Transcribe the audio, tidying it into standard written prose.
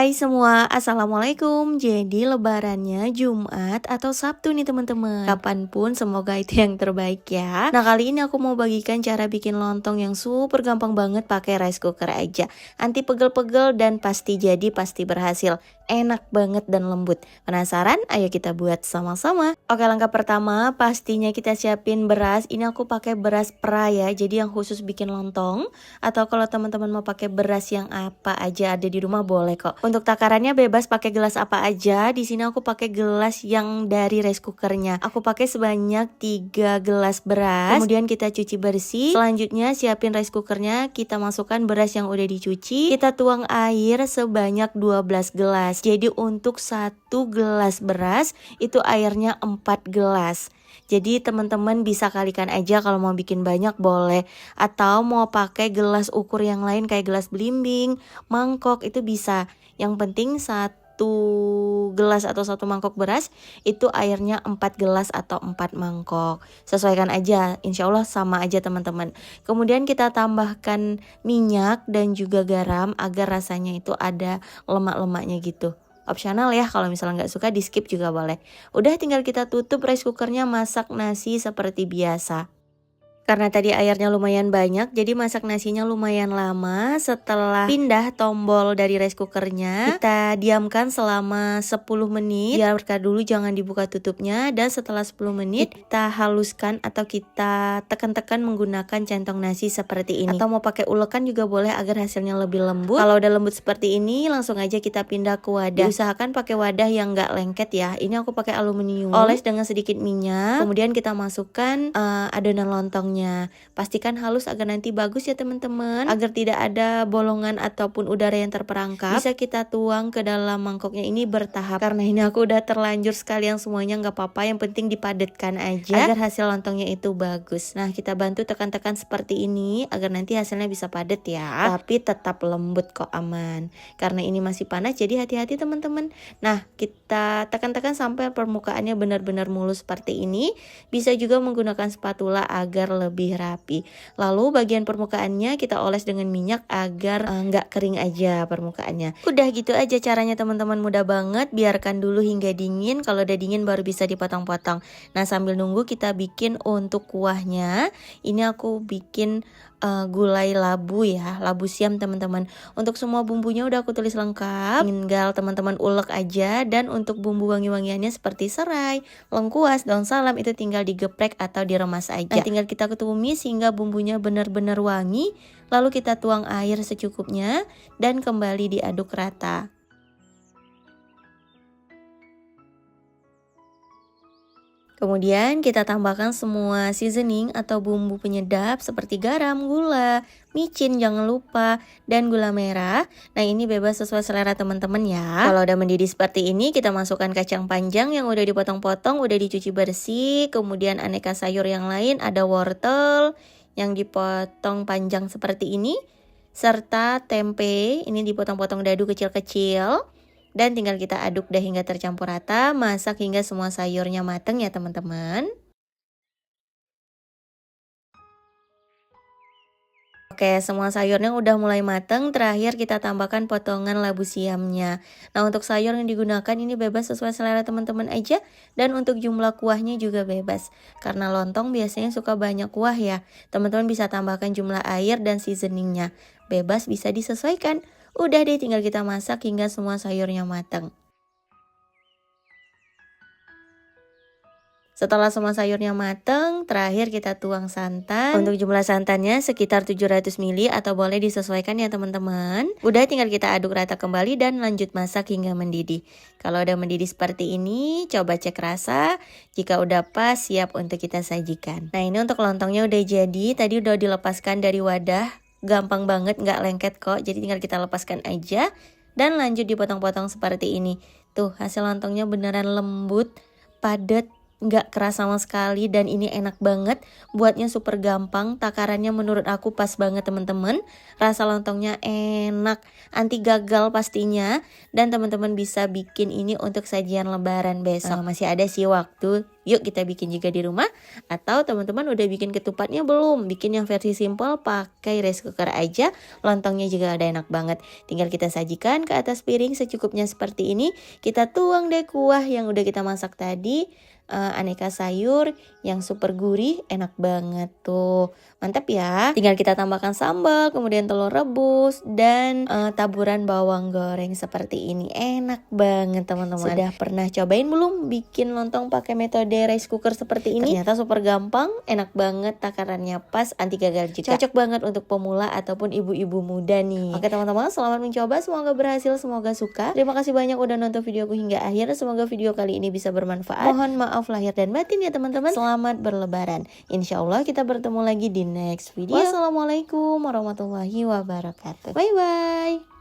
Hai semua, Assalamualaikum. Jadi lebarannya Jumat atau Sabtu nih teman-teman. Kapanpun semoga itu yang terbaik ya. Nah kali ini aku mau bagikan cara bikin lontong yang super gampang banget pakai rice cooker aja. Anti pegel-pegel dan pasti jadi, pasti berhasil. Enak banget dan lembut. Penasaran? Ayo kita buat sama-sama. Oke, langkah pertama pastinya kita siapin beras. Ini aku pakai beras pra ya, jadi yang khusus bikin lontong. Atau kalau teman-teman mau pakai beras yang apa aja ada di rumah boleh kok. Untuk takarannya bebas pakai gelas apa aja. Di sini aku pakai gelas yang dari rice cookernya. Aku pakai sebanyak 3 gelas beras. Kemudian kita cuci bersih. Selanjutnya siapin rice cookernya. Kita masukkan beras yang udah dicuci. Kita tuang air sebanyak 12 gelas. Jadi untuk 1 gelas beras itu airnya 4 gelas. Jadi teman-teman bisa kalikan aja kalau mau bikin banyak boleh. Atau mau pakai gelas ukur yang lain kayak gelas belimbing, mangkok itu bisa. Yang penting 1 gelas atau 1 mangkok beras itu airnya 4 gelas atau 4 mangkok. Sesuaikan aja, insya Allah sama aja teman-teman. Kemudian kita tambahkan minyak dan juga garam agar rasanya itu ada lemak-lemaknya gitu. Opsional ya, kalau misalnya nggak suka di skip juga boleh. Udah tinggal kita tutup rice cookernya, masak nasi seperti biasa. Karena tadi airnya lumayan banyak, jadi masak nasinya lumayan lama. Setelah pindah tombol dari rice cookernya, kita diamkan selama 10 menit. Biarkan dulu, jangan dibuka tutupnya. Dan setelah 10 menit, kita haluskan atau kita tekan-tekan menggunakan centong nasi seperti ini. Atau mau pakai ulekan juga boleh agar hasilnya lebih lembut. Kalau udah lembut seperti ini, langsung aja kita pindah ke wadah. Usahakan pakai wadah yang nggak lengket ya. Ini aku pakai aluminium. Oles dengan sedikit minyak. Kemudian kita masukkan adonan lontongnya. Pastikan halus agar nanti bagus ya teman-teman. Agar tidak ada bolongan ataupun udara yang terperangkap. Bisa kita tuang ke dalam mangkoknya ini bertahap. Karena ini aku udah terlanjur sekalian semuanya, nggak apa-apa. Yang penting dipadatkan aja agar hasil lontongnya itu bagus. Nah kita bantu tekan-tekan seperti ini agar nanti hasilnya bisa padat ya. Tapi tetap lembut kok, aman. Karena ini masih panas jadi hati-hati teman-teman. Nah kita tekan-tekan sampai permukaannya benar-benar mulus seperti ini. Bisa juga menggunakan spatula agar lebih rapi. Lalu bagian permukaannya kita oles dengan minyak agar nggak kering aja permukaannya. Udah gitu aja caranya teman-teman, mudah banget. Biarkan dulu hingga dingin. Kalau udah dingin baru bisa dipotong-potong. Nah sambil nunggu kita bikin untuk kuahnya. Ini aku bikin gulai labu ya, labu siam teman-teman. Untuk semua bumbunya udah aku tulis lengkap, tinggal teman-teman ulek aja. Dan untuk bumbu wangi-wangiannya seperti serai, lengkuas, daun salam itu tinggal digeprek atau diremas aja. Nah, tinggal kita tumis hingga bumbunya benar-benar wangi. Lalu kita tuang air secukupnya dan kembali diaduk rata. Kemudian kita tambahkan semua seasoning atau bumbu penyedap seperti garam, gula, micin jangan lupa, dan gula merah. Nah ini bebas sesuai selera teman-teman ya. Kalau udah mendidih seperti ini, kita masukkan kacang panjang yang udah dipotong-potong, udah dicuci bersih. Kemudian aneka sayur yang lain, ada wortel yang dipotong panjang seperti ini. Serta tempe, ini dipotong-potong dadu kecil-kecil. Dan tinggal kita aduk deh hingga tercampur rata. Masak hingga semua sayurnya mateng ya teman-teman. Oke, semua sayurnya udah mulai mateng. Terakhir kita tambahkan potongan labu siamnya. Nah untuk sayur yang digunakan ini bebas sesuai selera teman-teman aja. Dan untuk jumlah kuahnya juga bebas. Karena lontong biasanya suka banyak kuah ya. Teman-teman bisa tambahkan jumlah air dan seasoningnya. Bebas, bisa disesuaikan. Udah deh, tinggal kita masak hingga semua sayurnya matang. Setelah semua sayurnya mateng, terakhir kita tuang santan. Untuk jumlah santannya sekitar 700 ml atau boleh disesuaikan ya teman-teman. Udah tinggal kita aduk rata kembali dan lanjut masak hingga mendidih. Kalau udah mendidih seperti ini, coba cek rasa. Jika udah pas, siap untuk kita sajikan. Nah ini untuk lontongnya udah jadi. Tadi udah dilepaskan dari wadah. Gampang banget, nggak lengket kok. Jadi tinggal kita lepaskan aja. Dan lanjut dipotong-potong seperti ini. Tuh hasil lontongnya beneran lembut, padat, nggak keras sama sekali dan ini enak banget. Buatnya super gampang, takarannya menurut aku pas banget teman-teman. Rasa lontongnya enak, anti gagal pastinya. Dan teman-teman bisa bikin ini untuk sajian lebaran besok. Masih ada sih waktu, yuk kita bikin juga di rumah. Atau teman-teman udah bikin ketupatnya belum? Bikin yang versi simple pakai rice cooker aja. Lontongnya juga ada enak banget. Tinggal kita sajikan ke atas piring secukupnya seperti ini. Kita tuang deh kuah yang udah kita masak tadi. Aneka sayur yang super gurih, enak banget tuh, mantap ya. Tinggal kita tambahkan sambal, kemudian telur rebus dan taburan bawang goreng seperti ini, enak banget teman-teman. Sudah pernah cobain belum bikin lontong pakai metode rice cooker seperti ini? Ternyata super gampang, enak banget, takarannya pas, anti gagal juga. Cocok banget untuk pemula ataupun ibu-ibu muda nih. Oke teman-teman, selamat mencoba, semoga berhasil, semoga suka. Terima kasih banyak udah nonton videoku hingga akhir, semoga video kali ini bisa bermanfaat. Mohon maaf lahir dan batin ya teman-teman. Selamat berlebaran. Insya Allah kita bertemu lagi di next video. Wassalamualaikum warahmatullahi wabarakatuh. Bye bye.